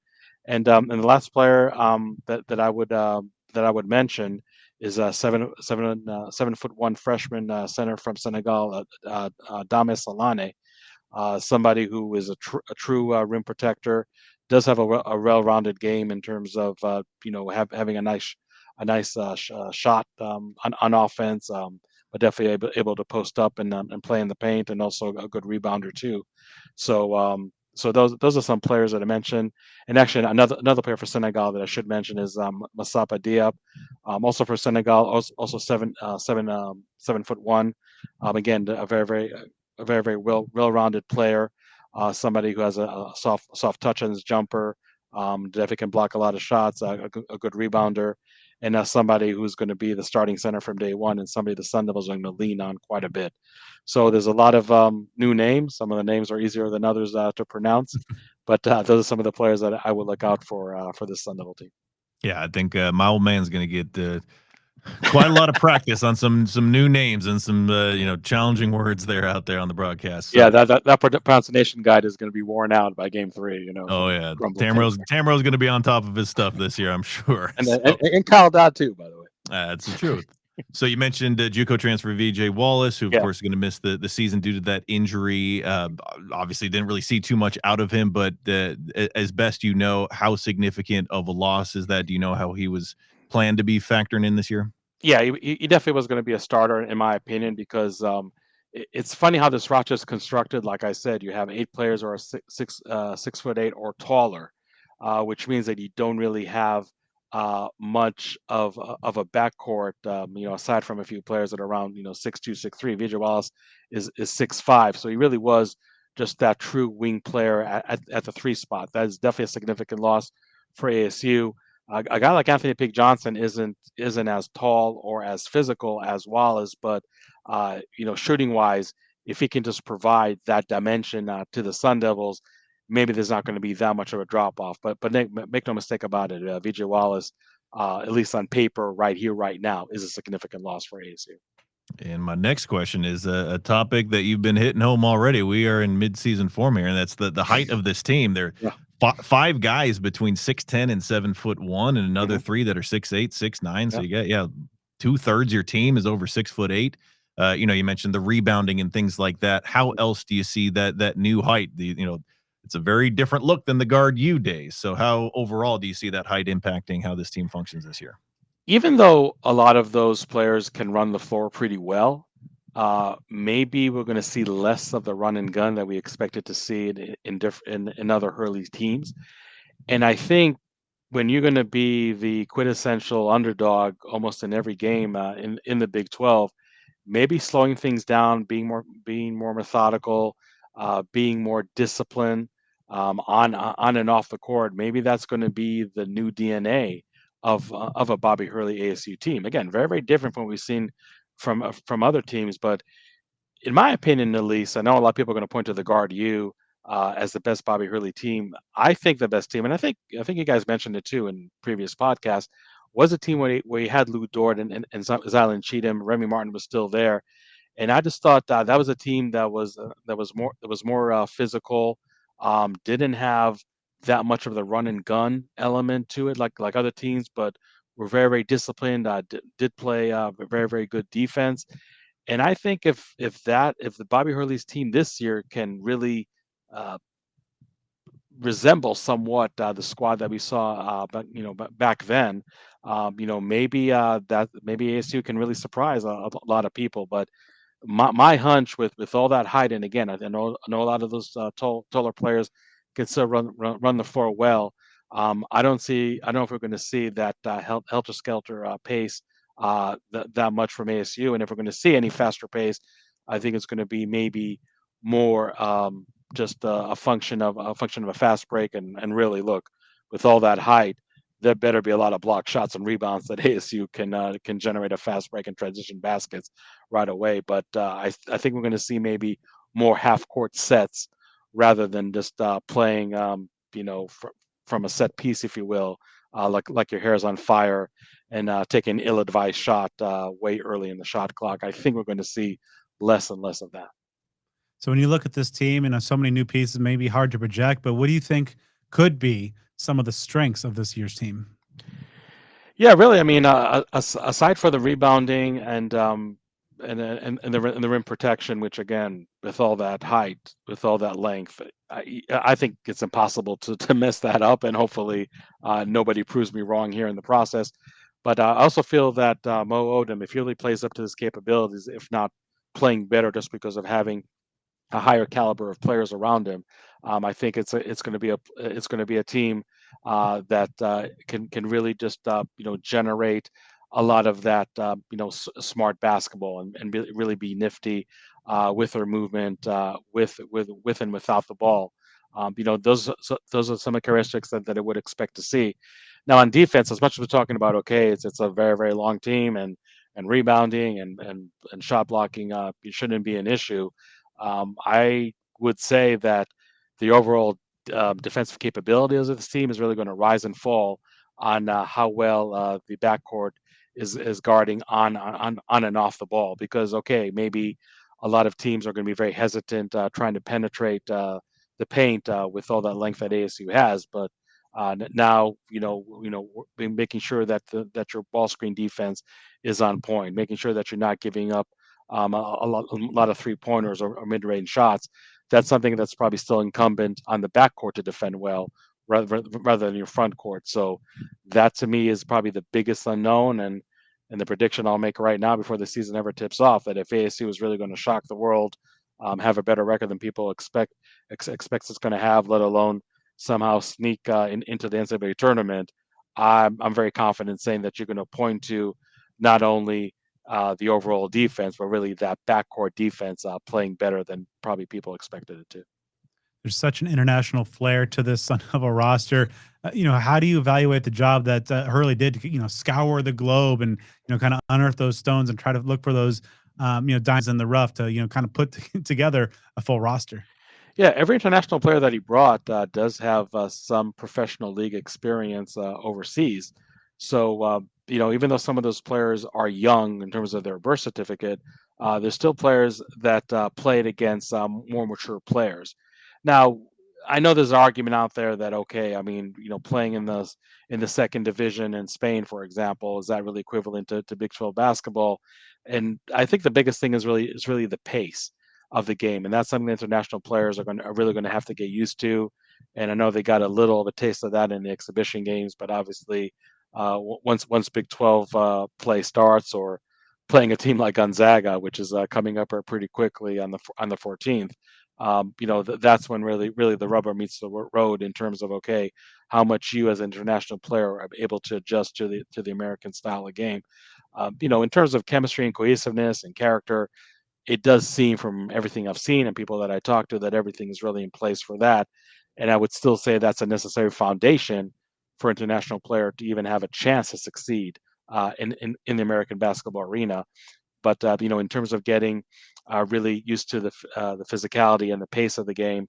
And the last player that I would mention is a 7'1" freshman center from Senegal, Dame Salane, somebody who is a true rim protector, does have a well-rounded game in terms of having a nice shot on offense, but definitely able to post up and play in the paint, and also a good rebounder too. So those are some players that I mentioned. And actually, another player for Senegal that I should mention is Massapa Diop, also for Senegal, also 7'1". Again, a very well-rounded player, somebody who has a soft touch on his jumper, definitely can block a lot of shots, a good rebounder, and somebody who's going to be the starting center from day one, and somebody the Sun Devils are going to lean on quite a bit. So there's a lot of new names. Some of the names are easier than others to pronounce, but those are some of the players that I would look out for this Sun Devil team. Yeah, I think my old man's going to get quite a lot of practice on some new names and some challenging words there out there on the broadcast. So, Yeah, that pronunciation guide is going to be worn out by game 3. oh From yeah, grumbling. Tamro's going to be on top of his stuff this year, I'm sure. And Kyle Dodd too, by the way. That's the truth. So you mentioned JUCO transfer VJ Wallace, who of Yeah. course is going to miss the season due to that injury. Obviously, didn't really see too much out of him, but as best you know, how significant of a loss is that? Do you know how he was planned to be factoring in this year? Yeah, he definitely was going to be a starter in my opinion, because it's funny how this roster is constructed. Like I said, you have 8 players who are 6'8" or taller, which means that you don't really have much of a backcourt. Aside from a few players that are around 6'2", 6'3". Vijay Wallace is 6'5", so he really was just that true wing player at the 3 spot. That is definitely a significant loss for ASU. A guy like Anthony Pig Johnson isn't as tall or as physical as Wallace, but shooting wise, if he can just provide that dimension to the Sun Devils, maybe there's not going to be that much of a drop off. But make no mistake about it, VJ Wallace, at least on paper, right here, right now, is a significant loss for ASU. And my next question is a topic that you've been hitting home already. We are in mid-season form here, and that's the height of this team. There Yeah. are 5 guys between 6'10" and 7'1", and another 3 that are 6'8", 6'9". So you got 2/3 your team is over 6'8". You mentioned the rebounding and things like that. How else do you see that new height? It's a very different look than the guard U days. So how overall do you see that height impacting how this team functions this year? Even though a lot of those players can run the floor pretty well, maybe we're going to see less of the run and gun that we expected to see in other Hurley teams. And I think when you're going to be the quintessential underdog almost in every game in the Big 12, maybe slowing things down, being more methodical, being more disciplined on and off the court. Maybe that's going to be the new DNA of a Bobby Hurley ASU team. Again, very very different from what we've seen from other teams, but in my opinion, at least, I know a lot of people are going to point to the Guard U as the best Bobby Hurley team. I think the best team, and I think you guys mentioned it too in previous podcasts, was a team where you had Lou Dort and Zylan Cheatham. Remy Martin was still there, and I just thought that was a team that was more physical. Didn't have that much of the run and gun element to it, like other teams, but were very very disciplined. Did play very very good defense, and I think if the Bobby Hurley's team this year can really uh, resemble somewhat the squad that we saw, back then, maybe ASU can really surprise a lot of people. But my hunch with all that height, and again, I know a lot of those taller players can still run the floor well. I don't know if we're going to see that helter skelter pace that much from ASU, and if we're going to see any faster pace, I think it's going to be maybe more just a function of a fast break, and really look, with all that height, there better be a lot of block shots and rebounds that ASU can generate a fast break and transition baskets right away. But I think we're going to see maybe more half court sets rather than just playing from a set piece, if you will, like your hair is on fire, and take an ill-advised shot way early in the shot clock. I think we're going to see less and less of that. So when you look at this team and so many new pieces, maybe hard to project, but what do you think could be some of the strengths of this year's team? Yeah, really. I mean, aside for the rebounding and the rim protection, which again, with all that height, with all that length, I think it's impossible to mess that up. And hopefully, nobody proves me wrong here in the process. But I also feel that Mo Odom, if he really plays up to his capabilities, if not playing better, just because of having a higher caliber of players around him. I think it's going to be a team that can really just generate a lot of that smart basketball and really be nifty with their movement with and without the ball. Those are some of the characteristics that I would expect to see. Now on defense, as much as we're talking about, okay, it's a very very long team and rebounding and shot blocking it shouldn't be an issue. I would say that the overall defensive capabilities of this team is really going to rise and fall on how well the backcourt is guarding on and off the ball. Because okay, maybe a lot of teams are going to be very hesitant trying to penetrate the paint with all that length that ASU has, but now making sure that that your ball screen defense is on point, making sure that you're not giving up a lot of 3 pointers or mid-range shots. That's something that's probably still incumbent on the backcourt to defend well, rather than your front court. So that to me is probably the biggest unknown, and the prediction I'll make right now before the season ever tips off, that if ASU is really going to shock the world, have a better record than people expects it's going to have, let alone somehow sneak into the NCAA tournament, I'm very confident saying that you're going to point to not only the overall defense, but really that backcourt defense playing better than probably people expected it to. There's such an international flair to this son of a roster. How do you evaluate the job that Hurley did to, scour the globe and, kind of unearth those stones and try to look for those, diamonds in the rough to, kind of put together a full roster? Yeah, every international player that he brought does have some professional league experience overseas. So, even though some of those players are young in terms of their birth certificate, there's still players that played against more mature players. Now, I know there's an argument out there that okay, I mean, playing in the second division in Spain, for example, is that really equivalent to Big 12 basketball? And I think the biggest thing is really the pace of the game, and that's something the international players are really going to have to get used to. And I know they got a little of a taste of that in the exhibition games, but obviously, once Big 12 play starts, or playing a team like Gonzaga, which is coming up pretty quickly on the 14th, that's when really the rubber meets the road in terms of okay, how much you as an international player are able to adjust to the American style of game. In terms of chemistry and cohesiveness and character, it does seem from everything I've seen and people that I talk to that everything is really in place for that. And I would still say that's a necessary foundation for international player to even have a chance to succeed in the American basketball arena. But in terms of getting really used to the physicality and the pace of the game,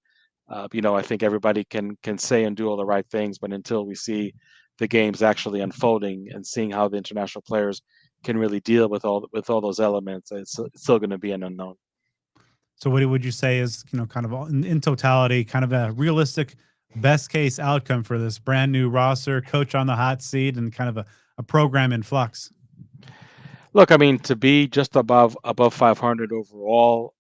I think everybody can say and do all the right things, but until we see the games actually unfolding and seeing how the international players can really deal with all those elements, it's still going to be an unknown. So what would you say is, kind of in totality, kind of a realistic best case outcome for this brand new roster, coach on the hot seat, and kind of a program in flux? Look, I mean, to be just above 500 overall,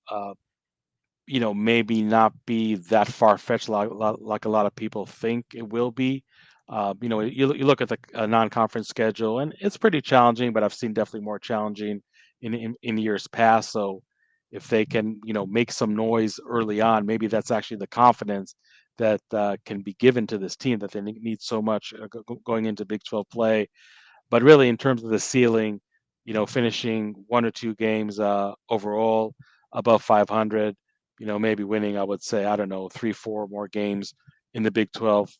maybe not be that far fetched like a lot of people think it will be. You look at the non-conference schedule, and it's pretty challenging, but I've seen definitely more challenging in years past. So if they can, make some noise early on, maybe that's actually the confidence that can be given to this team that they need so much going into Big 12 play. But really, in terms of the ceiling, finishing one or two games overall above 500, maybe winning, I would say, I don't know, 3, 4 more games in the Big 12,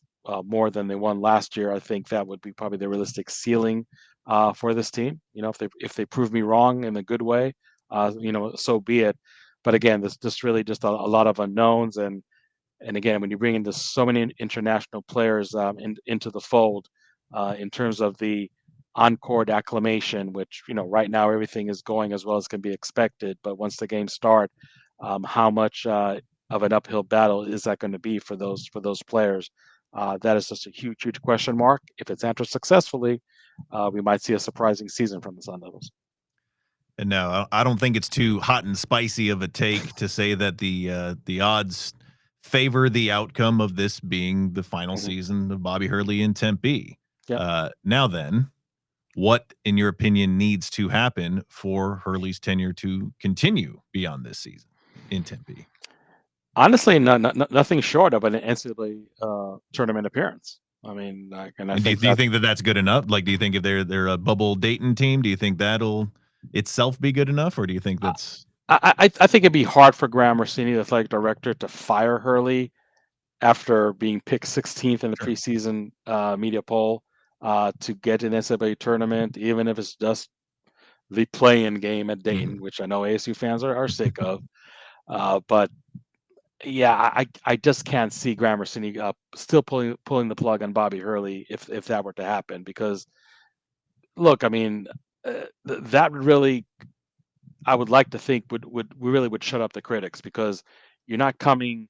more than they won last year. I think that would be probably the realistic ceiling for this team. If they prove me wrong in a good way, so be it. But again, there's just really just a lot of unknowns, and again, when you bring into so many international players into the fold, in terms of the on-court acclimation, which right now everything is going as well as can be expected. But once the games start, how much of an uphill battle is that going to be for those players? That is just a huge question mark. If it's answered successfully, we might see a surprising season from the Sun Devils. And no, I don't think it's too hot and spicy of a take to say that the odds favor the outcome of this being the final season of Bobby Hurley in Tempe. Yep. Now then, what, in your opinion, needs to happen for Hurley's tenure to continue beyond this season in Tempe? Honestly, nothing short of an NCAA tournament appearance. I mean, do you think that that's good enough? Like, do you think if they're a bubble Dayton team, do you think that'll itself be good enough, or do you think that's? I think it'd be hard for Graham Rossini, the athletic director, to fire Hurley after being picked 16th in the preseason media poll to get an NCAA tournament, even if it's just the play-in game at Dayton, which I know ASU fans are sick of. But yeah, I just can't see Graham Rossini still pulling the plug on Bobby Hurley if that were to happen. Because look, I mean, that really, I would like to think would shut up the critics, because you're not coming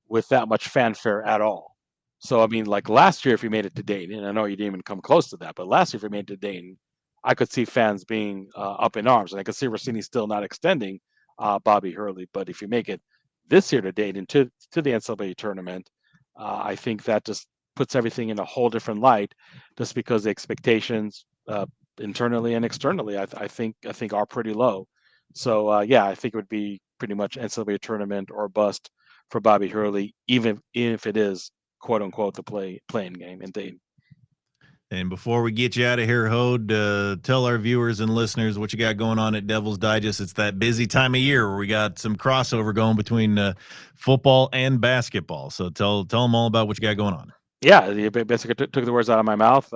with that much fanfare at all. So I mean, like last year, if you made it to Dayton, and I know you didn't even come close to that, but last year if you made it to Dayton, I could see fans being up in arms, and I could see Rossini still not extending Bobby Hurley. But if you make it this year to Dayton to the NCAA tournament, I think that just puts everything in a whole different light, just because the expectations internally and externally, I think are pretty low. So yeah, I think it would be pretty much NCAA tournament or bust for Bobby Hurley, even if it is quote unquote the playing game in Dayton. And before we get you out of here, Hod, tell our viewers and listeners what you got going on at Devil's Digest. It's that busy time of year where we got some crossover going between football and basketball. So tell them all about what you got going on. Yeah, you basically took the words out of my mouth.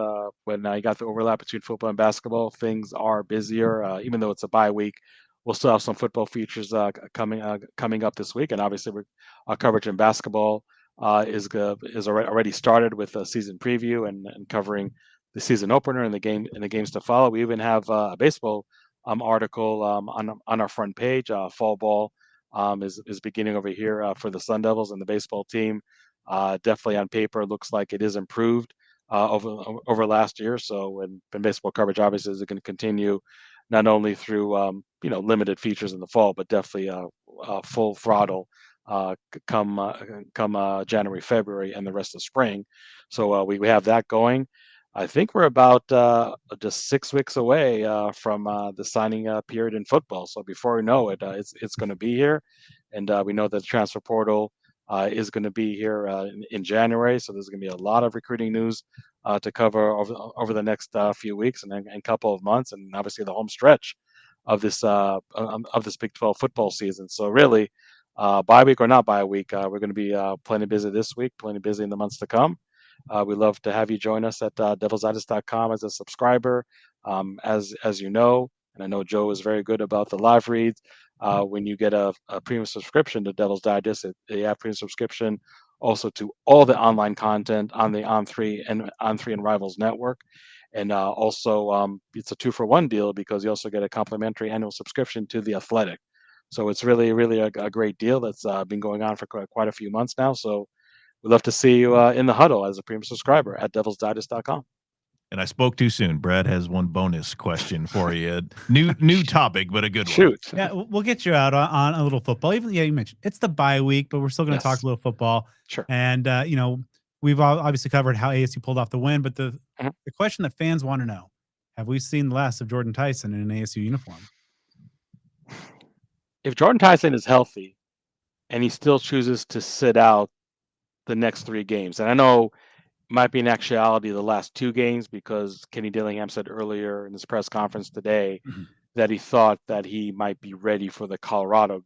When I got the overlap between football and basketball, things are busier. Even though it's a bye week, we'll still have some football features coming up this week, and obviously our coverage in basketball is already started with a season preview and covering the season opener and the games to follow. We even have a baseball article on our front page. Fall ball is beginning over here for the Sun Devils and the baseball team. Definitely on paper, looks like it is improved over last year. So, when baseball coverage obviously is going to continue, not only through limited features in the fall, but definitely full throttle come January, February, and the rest of spring. So we have that going. I think we're about just 6 weeks away from the signing period in football. So before we know it, it's going to be here, and we know that the transfer portal is going to be here in January. So there's going to be a lot of recruiting news to cover over the next few weeks and couple of months, and obviously the home stretch of this Big 12 football season. So really, bye week or not bye week, we're going to be plenty busy this week, plenty busy in the months to come. We'd love to have you join us at devilsdigest.com as a subscriber. As you know, and I know Joe is very good about the live reads. When you get a premium subscription to Devil's Digest, you have premium subscription also to all the online content on the On3 and Rivals network. And also, it's a 2-for-1 deal, because you also get a complimentary annual subscription to The Athletic. So it's really a great deal that's been going on for quite a few months now. So we'd love to see you in the huddle as a premium subscriber at devilsdigest.com. And I spoke too soon. Brad has one bonus question for you. New topic, but a good one. Shoot. Yeah, we'll get you out on a little football. Even you mentioned it's the bye week, but we're still going to talk a little football. Sure. And we've obviously covered how ASU pulled off the win, but the question that fans want to know: have we seen the last of Jordyn Tyson in an ASU uniform? If Jordyn Tyson is healthy and he still chooses to sit out the next 3 games, and I know might be in actuality the last 2 games, because Kenny Dillingham said earlier in his press conference today that he thought that he might be ready for the Colorado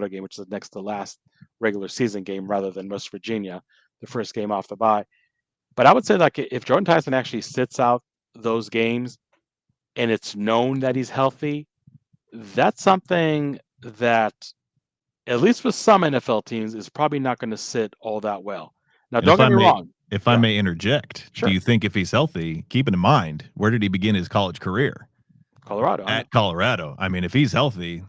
game, which is the next to last regular season game, rather than West Virginia, the first game off the bye. But I would say, like, if Jordyn Tyson actually sits out those games and it's known that he's healthy, that's something that, at least for some NFL teams, is probably not going to sit all that well. Now, And don't get me wrong. if I may interject, Sure. do you think if he's healthy, keeping in mind, where did he begin his college career? Colorado. At Colorado. I mean, if he's healthy,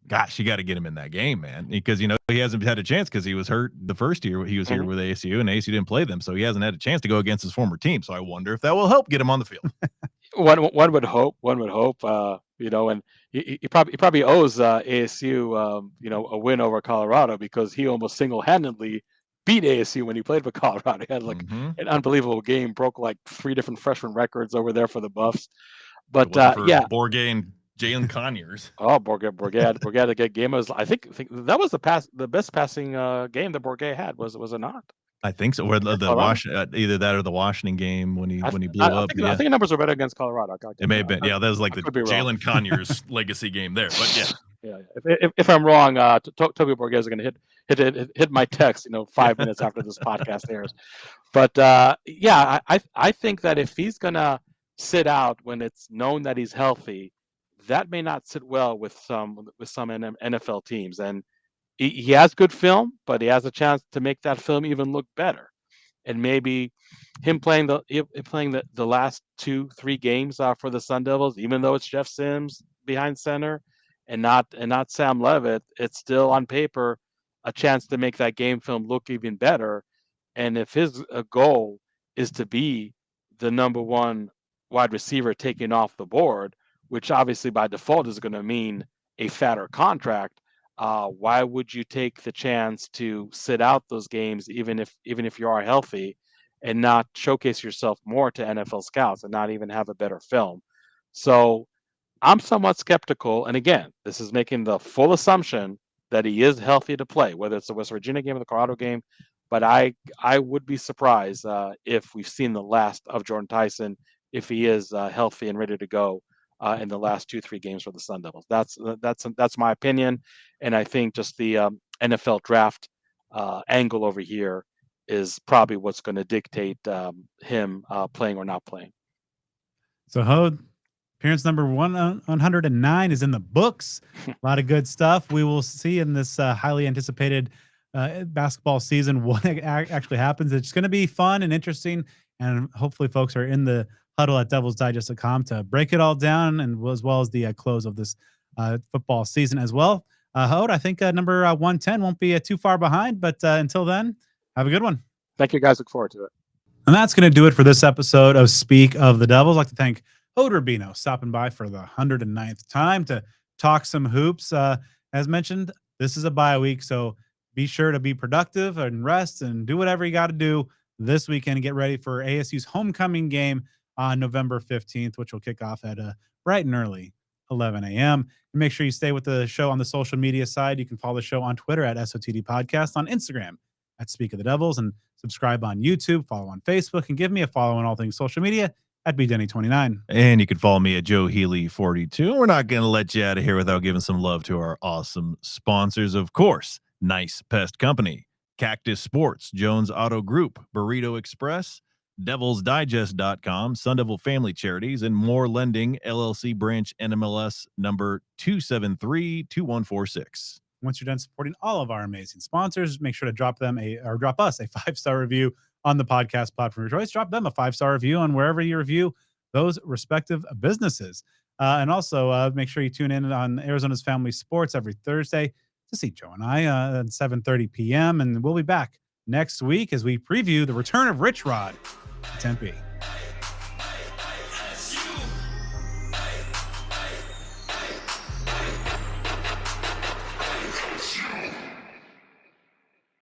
gosh, you got to get him in that game, man. Because, he hasn't had a chance because he was hurt the first year he was here with ASU, and ASU didn't play them. So he hasn't had a chance to go against his former team. So I wonder if that will help get him on the field. One would hope. And he probably owes ASU, a win over Colorado, because he almost single-handedly beat ASU when he played for Colorado. He had an unbelievable game, broke like 3 different freshman records over there for the Buffs. But it wasn't for Bourget and Jalen Conyers. Oh, Bourget had a good game. I think that was the best passing game that Bourget had. Was it not? I think so. Or either that or the Washington game when he blew up. I think the numbers were better against Colorado. It may have been. Yeah, that was like the Jalen Conyers legacy game there. But yeah. If I'm wrong, Toby Bourget is going to hit my text, 5 minutes after this podcast airs. But I think that if he's going to sit out when it's known that he's healthy, that may not sit well with some NFL teams. And he has good film, but he has a chance to make that film even look better. And maybe him playing the last 2-3 games for the Sun Devils, even though it's Jeff Sims behind center and not Sam Levitt, it's still on paper a chance to make that game film look even better. And if his goal is to be the number 1 wide receiver taken off the board, which obviously by default is going to mean a fatter contract, why would you take the chance to sit out those games, even if you are healthy, and not showcase yourself more to NFL scouts and not even have a better film? So I'm somewhat skeptical. And again, this is making the full assumption that he is healthy to play, whether it's the West Virginia game or the Colorado game. But I would be surprised if we've seen the last of Jordyn Tyson if he is healthy and ready to go in the last 2-3 games for the Sun Devils. That's my opinion, and I think just the NFL draft angle over here is probably what's going to dictate him playing or not playing. So Hod, appearance number 109 is in the books. A lot of good stuff. We will see in this highly anticipated basketball season what actually happens. It's going to be fun and interesting, and hopefully folks are in the huddle at devilsdigest.com to break it all down, and as well as the close of this football season as well. Hod, I think number 110 won't be too far behind, but until then, have a good one. Thank you, guys. Look forward to it. And that's going to do it for this episode of Speak of the Devils. I'd like to thank Hod Rabino stopping by for the 109th time to talk some hoops. As mentioned, this is a bye week, so be sure to be productive and rest and do whatever you got to do this weekend and get ready for ASU's homecoming game on November 15th, which will kick off at bright and early 11 a.m. And make sure you stay with the show on the social media side. You can follow the show on Twitter at SOTD Podcast, on Instagram at Speak of the Devils, and subscribe on YouTube, follow on Facebook, and give me a follow on all things social media at BDenny29. And you can follow me at Joe Healy 42. We're not going to let you out of here without giving some love to our awesome sponsors, of course. Nice Pest Company, Cactus Sports, Jones Auto Group, Burrito Express, devilsdigest.com, Sun Devil Family Charities, and More Lending, LLC branch NMLS number 2732146. Once you're done supporting all of our amazing sponsors, make sure to drop us a 5-star review on the podcast platform of your choice. Drop them a 5-star review on wherever you review those respective businesses. And also make sure you tune in on Arizona's Family Sports every Thursday to see Joe and I at 7:30 p.m. And we'll be back next week as we preview the return of Rich Rod to Tempe.